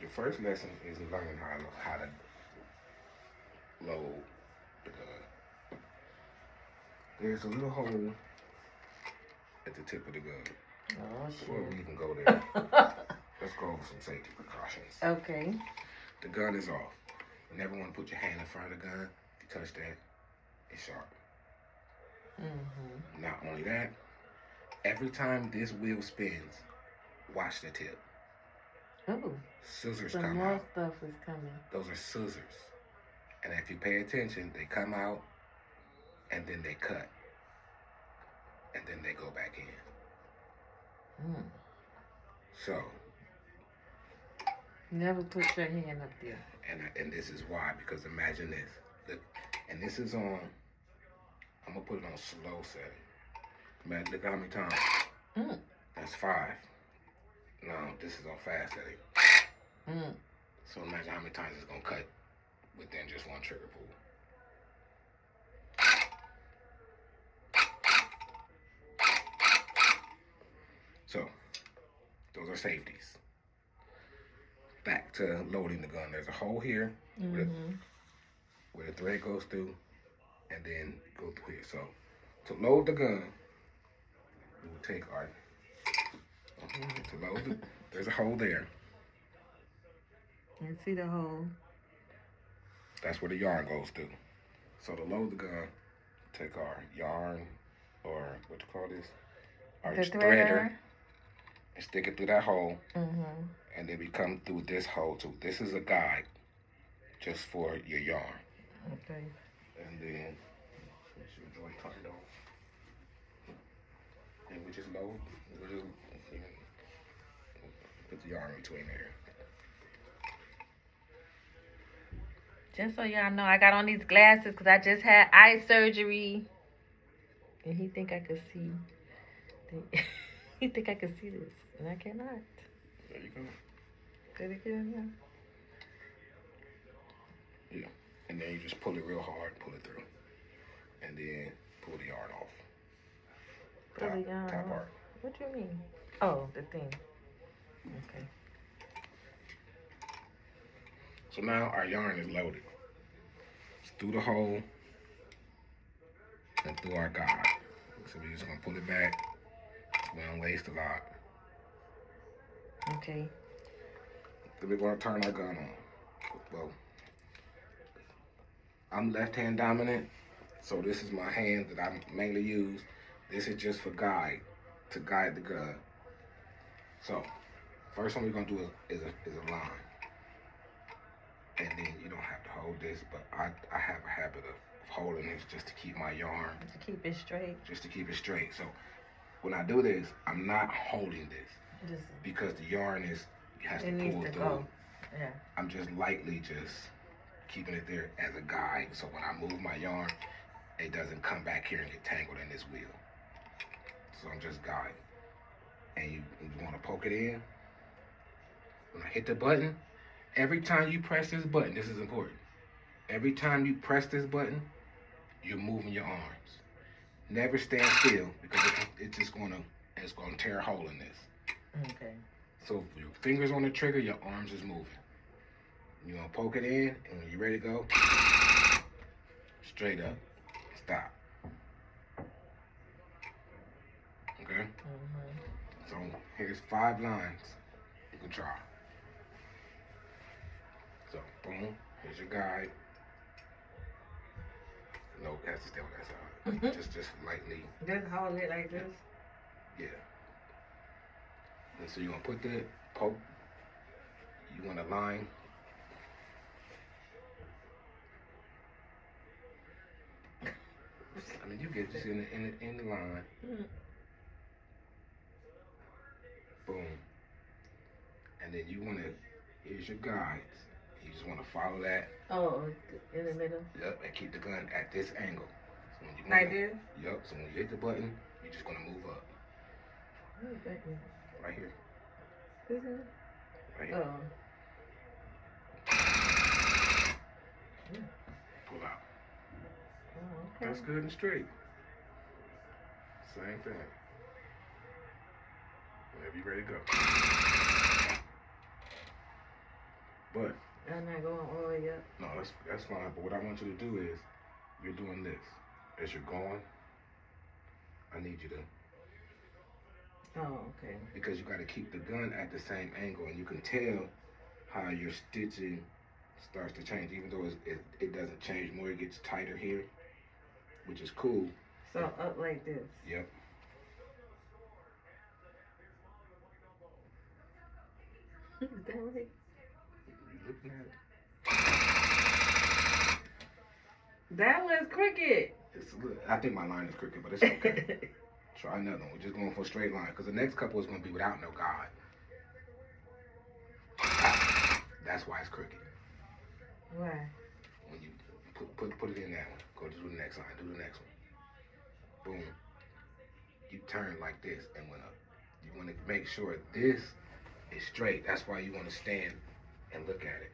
the first lesson is learning how to load the gun. There's a little hole at the tip of the gun. Oh, Before shit. we even go there, let's go over some safety precautions. Okay. The gun is off. You never want to put your hand in front of the gun. If you touch that, it's sharp. Mm-hmm. Not only that, every time this wheel spins, watch the tip. Oh. Scissors Some come more out. stuff is coming. Those are scissors. And if you pay attention, they come out and then they cut. And then they go back in. Mm. So. Never put your hand up there. And this is why, because imagine this. Look, and this is on, I'm going to put it on slow setting. Imagine, look how many times. Mm. That's 5. No, this is on fast setting. Mm. So imagine how many times it's going to cut within just one trigger pull. So, those are safeties. Back to loading the gun. There's a hole here where the thread goes through and then go through here. So, to load the gun, we will take our, there's a hole there. You see the hole? That's where the yarn goes through. So to load the gun, take our yarn, or what you call this? Our threader, and stick it through that hole. And then we come through this hole too. This is a guide just for your yarn. Okay. And then, make sure the joint turned on. And we just load, put the yarn between there. Just so y'all know, I got on these glasses because I just had eye surgery. And he think I could see. He think I could see this. And I cannot. There you go. Did it get in there? Yeah. And then you just pull it real hard, pull it through. And then pull the yarn off. Pull the yarn top off. part. What do you mean? Oh, the thing. Okay. So now our yarn is loaded. It's through the hole and through our guide. So we're just gonna pull it back. We don't waste a lot. Okay. Then we're gonna turn our gun on. Well, I'm left-hand dominant, so this is my hand that I mainly use. This is just for to guide the gun. So, first one we're gonna do is a line. And then you don't have to hold this, but I have a habit of holding this just to keep my yarn. To keep it straight. Just to keep it straight. So when I do this, I'm not holding this because the yarn has to pull through. Go. Yeah. I'm just lightly just keeping it there as a guide. So when I move my yarn, it doesn't come back here and get tangled in this wheel. So I'm just guiding. And you want to poke it in. When I hit the button, every time you press this button, this is important. Every time you press this button, you're moving your arms. Never stand still because it's gonna tear a hole in this. Okay. So if your fingers on the trigger, your arms is moving. You're gonna poke it in, and when you're ready to go, straight up, stop. Okay? So here's 5 lines you can try. So, boom, here's your guide. No, it has to stay on that side. Just lightly. Just hold it like this? Yeah. And so you're going to put the poke. You want a line. I mean, you get this in the line. Boom. And then you want to, here's your guides. You just want to follow that. Oh, in the middle? Yep, and keep the gun at this angle. So when you like this? Yep, so when you hit the button, you're just going to move up. Right here. This is? Right here. Oh. Pull out. Oh, okay. That's good and straight. Same thing. Whenever you're ready to go. But I'm not going all the way up. no, that's fine. But what I want you to do is you're doing this as you're going. I need you to, Oh, okay. because you got to keep the gun at the same angle, and you can tell how your stitching starts to change, even though it doesn't change more. It gets tighter here, which is cool. So up like this. Yep. Is that right? You looking at it? That was crooked. I think my line is crooked, but it's okay. Try another one. We're just going for a straight line, because the next couple is going to be without no guide. That's why it's crooked. Why? When you put it in that one, go to the next line, do the next one. Boom. You turn like this and went up. You want to make sure this is straight. That's why you want to stand and look at it.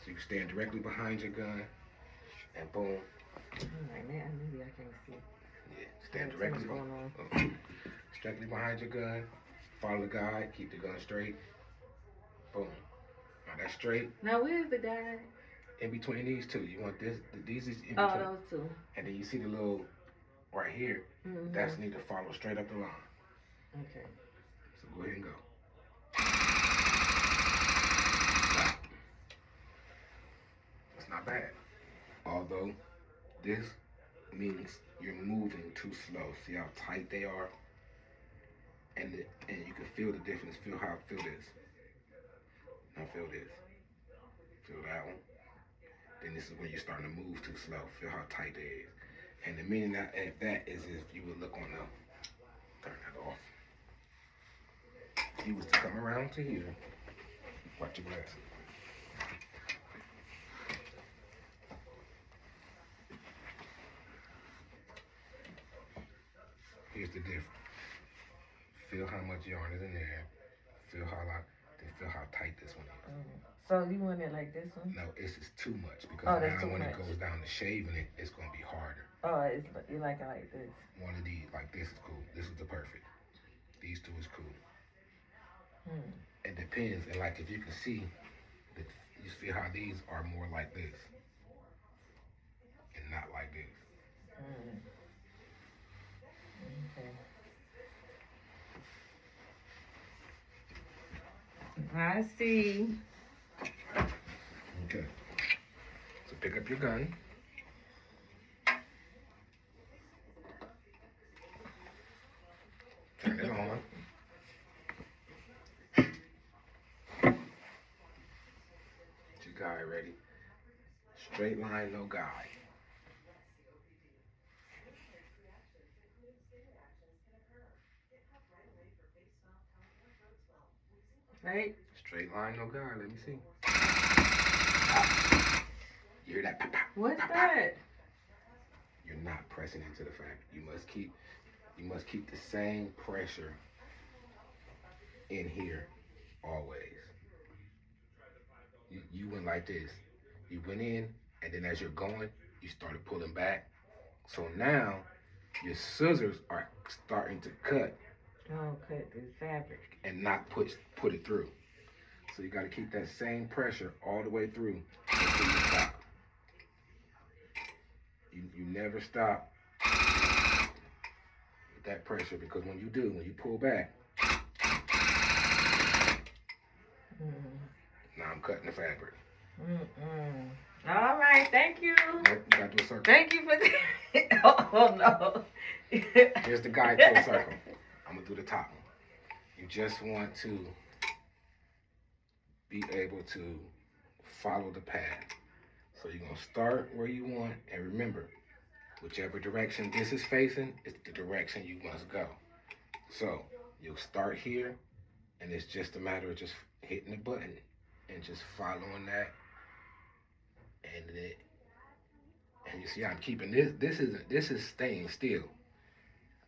So you stand directly behind your gun, and boom. I'm like, man, maybe I can't see. Yeah, stand directly directly behind your gun. Follow the guide. Keep the gun straight. Boom. Now that's straight. Now where's the guy? In between these two, you want this. These is in between. Oh, those two. And then you see the little right here. Mm-hmm. That's need to follow straight up the line. Okay. So go ahead and go. It's not bad. Although this means you're moving too slow. See how tight they are? And you can feel the difference. Feel how I feel this. Now feel this. Feel that one. Then this is when you're starting to move too slow. Feel how tight it is. And the meaning of that is if you would look on the, turn that off. If you was to come around to here, watch your glasses. Here's the difference. Feel how much yarn is in there. Feel how tight this one is. Mm. So you want it like this one? No, it's just too much, because that's now too when much. it goes down to shaving it, it's gonna be harder. Oh, you like it like this? One of these, like this is cool. This is the perfect. These two is cool. Hmm. It depends, and like if you can see, you see how these are more like this, and not like this. Mm. Okay. I see. Okay. So pick up your gun. Turn it on. Get your guide ready. Straight line, no guide. Right? Straight line, no guide. Let me see. You hear that? Pop, pop, What's pop, that? pop. You're not pressing into the fabric. You must keep the same pressure in here always. You went like this. You went in, and then as you're going, you started pulling back. So now your scissors are starting to cut. Oh, cut the fabric. And not put it through. So you got to keep that same pressure all the way through until you stop. You never stop with that pressure, because when you pull back, now I'm cutting the fabric. All right, thank you. Nope, you got to do a circle. Thank you for that. Oh no. Here's the guide to a circle. I'm going to do the top one. You just want to be able to follow the path. So you're going to start where you want, and remember, whichever direction this is facing is the direction you must go. So you'll start here, and it's just a matter of just hitting the button and just following that. And you see I'm keeping this. This is staying still.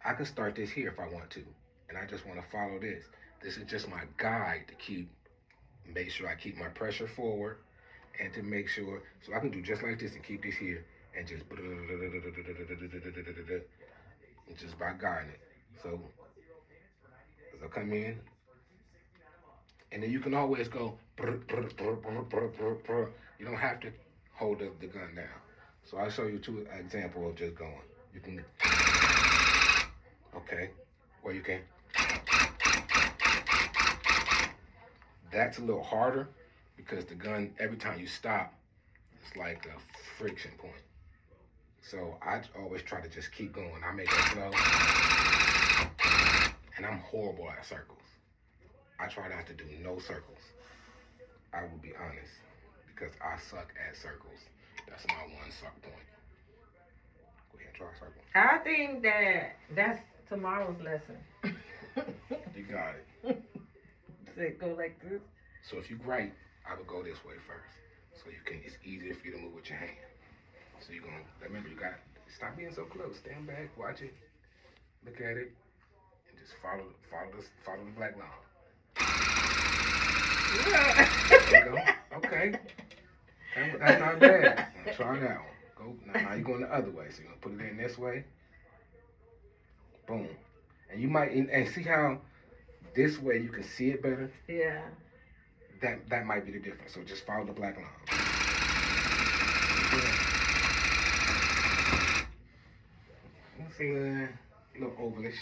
I can start this here if I want to, and I just want to follow this. This is just my guide to make sure I keep my pressure forward, and to make sure, so I can do just like this and keep this here, and just by guiding it. So as I come in, And then you can always go, brr, brr, brr, brr, brr, brr, brr. You don't have to hold the gun down. So I'll show you two examples of just going. You can, okay, or you can. That's a little harder because the gun, every time you stop, it's like a friction point. So I always try to just keep going. I make it slow. And I'm horrible at circles. I try not to do no circles. I will be honest, because I suck at circles. That's my one suck point. Go ahead and try a circle. I think that's tomorrow's lesson. You got it. So it go like this. So if you write, I would go this way first. So you can, it's easier for you to move with your hand. So you're gonna, remember you got, stop being so close. Stand back, watch it, look at it, and just follow the black line. Yeah. There you go. Okay. That's not bad. Now try that one. Go. Now you're going the other way. So you're gonna put it in this way. Boom. And you might, and see how this way you can see it better. Yeah. That might be the difference. So just follow the black line. Let's see a little ovalish.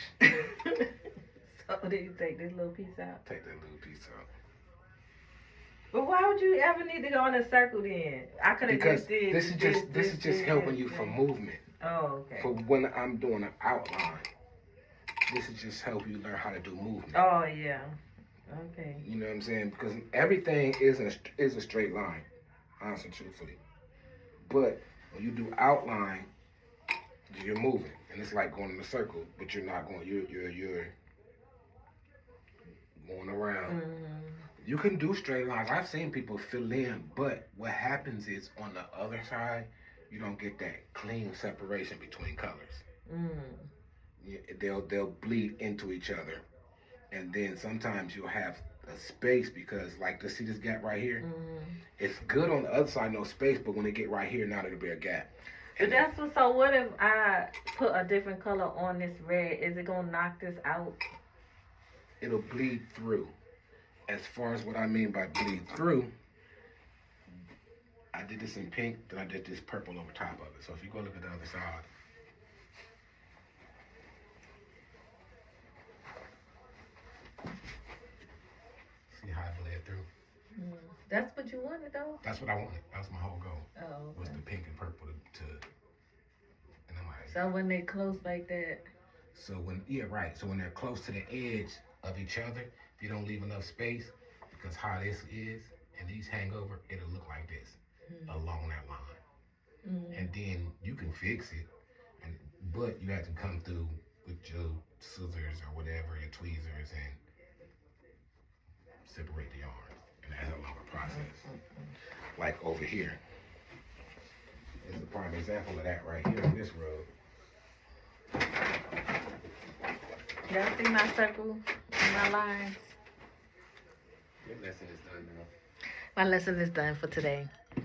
So did you take this little piece out? Take that little piece out. But why would you ever need to go in a circle then? I could have Because just did this is just helping you for movement. Oh, okay. For when I'm doing an outline, this is just help you learn how to do movement. Oh yeah. Okay. You know what I'm saying? Because everything is a straight line, honestly, truthfully. But when you do outline, you're moving, and it's like going in a circle, but you're not going. You're going around. Mm-hmm. You can do straight lines. I've seen people fill in, but what happens is on the other side, you don't get that clean separation between colors. They'll bleed into each other, and then sometimes you'll have a space because, like, see this gap right here? It's good on the other side, no space, but when they get right here, now there'll be a gap. But that's what. So what if I put a different color on this red? Is it gonna knock this out? It'll bleed through. As far as what I mean by bleed through, I did this in pink, then I did this purple over top of it. So if you go look at the other side, see how it bled through? That's what you wanted though? That's what I wanted. That was my whole goal. Oh, okay. Was the pink and purple to and I'm like, so when they close like that. so when, yeah, right. So when they're close to the edge of each other, if you don't leave enough space, because how this is, and these hang over, it'll look like this along that line. And then you can fix it, but you have to come through with your scissors or whatever, your tweezers, and separate the yarns. And that's a longer process. Like over here. This is a prime example of that right here on this road. Y'all see my circle and my lines? Your lesson is done now. My lesson is done for today.